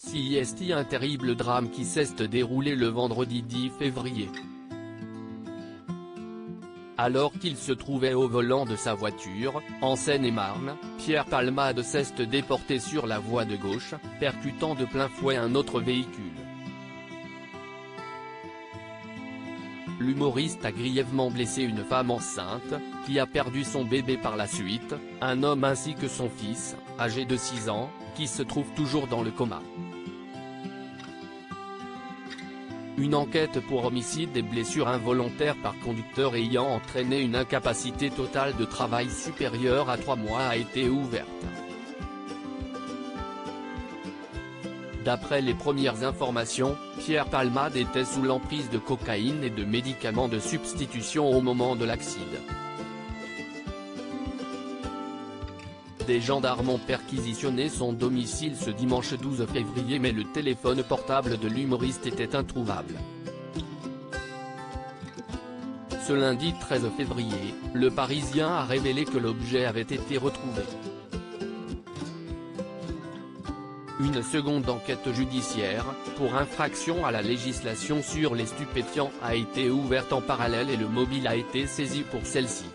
CIST, un terrible drame qui s'est déroulé le vendredi 10 février. Alors qu'il se trouvait au volant de sa voiture, en Seine-et-Marne, Pierre Palmade s'est déporté sur la voie de gauche, percutant de plein fouet un autre véhicule. L'humoriste a grièvement blessé une femme enceinte, qui a perdu son bébé par la suite, un homme ainsi que son fils, âgé de 6 ans, qui se trouve toujours dans le coma. Une enquête pour homicide et blessure involontaire par conducteur ayant entraîné une incapacité totale de travail supérieure à 3 mois a été ouverte. D'après les premières informations, Pierre Palmade était sous l'emprise de cocaïne et de médicaments de substitution au moment de l'accident. Des gendarmes ont perquisitionné son domicile ce dimanche 12 février, mais le téléphone portable de l'humoriste était introuvable. Ce lundi 13 février, Le Parisien a révélé que l'objet avait été retrouvé. Une seconde enquête judiciaire, pour infraction à la législation sur les stupéfiants, a été ouverte en parallèle et le mobile a été saisi pour celle-ci.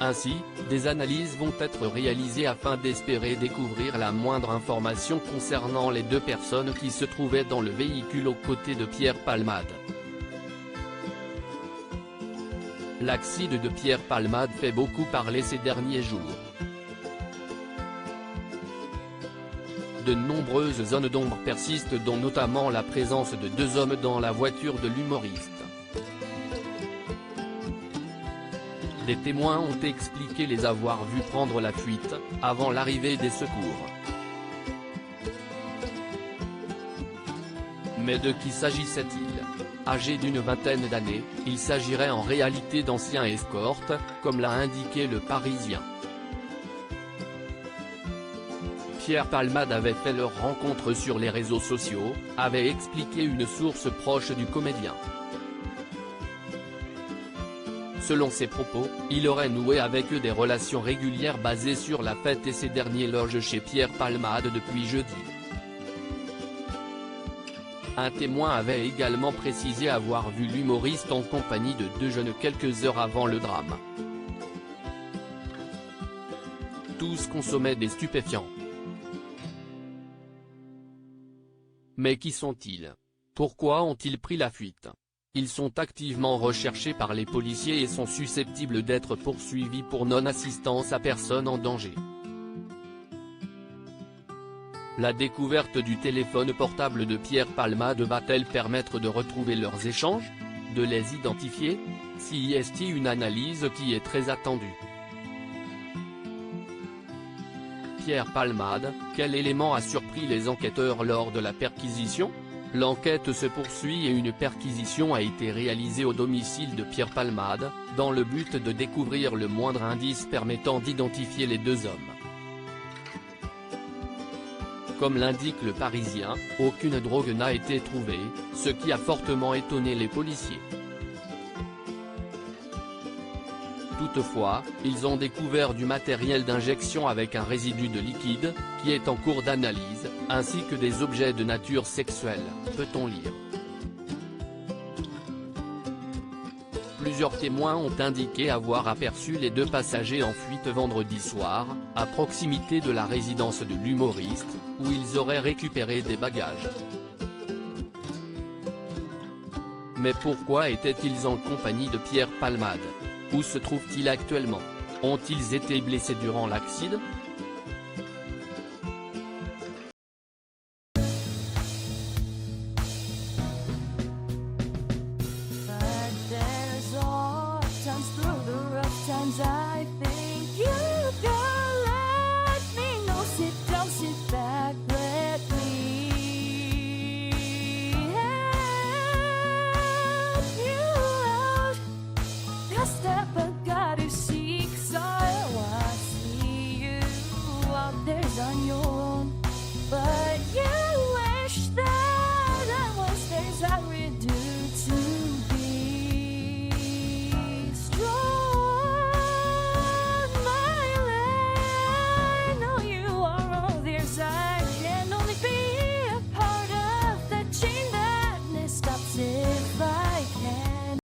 Ainsi, des analyses vont être réalisées afin d'espérer découvrir la moindre information concernant les deux personnes qui se trouvaient dans le véhicule aux côtés de Pierre Palmade. L'accident de Pierre Palmade fait beaucoup parler ces derniers jours. De nombreuses zones d'ombre persistent, dont notamment la présence de 2 hommes dans la voiture de l'humoriste. Des témoins ont expliqué les avoir vus prendre la fuite, avant l'arrivée des secours. Mais de qui s'agissait-il? Âgés d'une vingtaine d'années, il s'agirait en réalité d'anciens escortes, comme l'a indiqué Le Parisien. Pierre Palmade avait fait leur rencontre sur les réseaux sociaux, avait expliqué une source proche du comédien. Selon ses propos, il aurait noué avec eux des relations régulières basées sur la fête et ces derniers logent chez Pierre Palmade depuis jeudi. Un témoin avait également précisé avoir vu l'humoriste en compagnie de 2 jeunes quelques heures avant le drame. Tous consommaient des stupéfiants. Mais qui sont-ils? Pourquoi ont-ils pris la fuite? Ils sont activement recherchés par les policiers et sont susceptibles d'être poursuivis pour non-assistance à personne en danger. La découverte du téléphone portable de Pierre Palmade va-t-elle permettre de retrouver leurs échanges? De les identifier? CIST, une analyse qui est très attendue. Pierre Palmade, quel élément a surpris les enquêteurs lors de la perquisition? L'enquête se poursuit et une perquisition a été réalisée au domicile de Pierre Palmade, dans le but de découvrir le moindre indice permettant d'identifier les 2 hommes. Comme l'indique Le Parisien, aucune drogue n'a été trouvée, ce qui a fortement étonné les policiers. Toutefois, ils ont découvert du matériel d'injection avec un résidu de liquide, qui est en cours d'analyse, ainsi que des objets de nature sexuelle, peut-on lire. Plusieurs témoins ont indiqué avoir aperçu les 2 passagers en fuite vendredi soir, à proximité de la résidence de l'humoriste, où ils auraient récupéré des bagages. Mais pourquoi étaient-ils en compagnie de Pierre Palmade? Où se trouvent-ils actuellement? Ont-ils été blessés durant l'accident?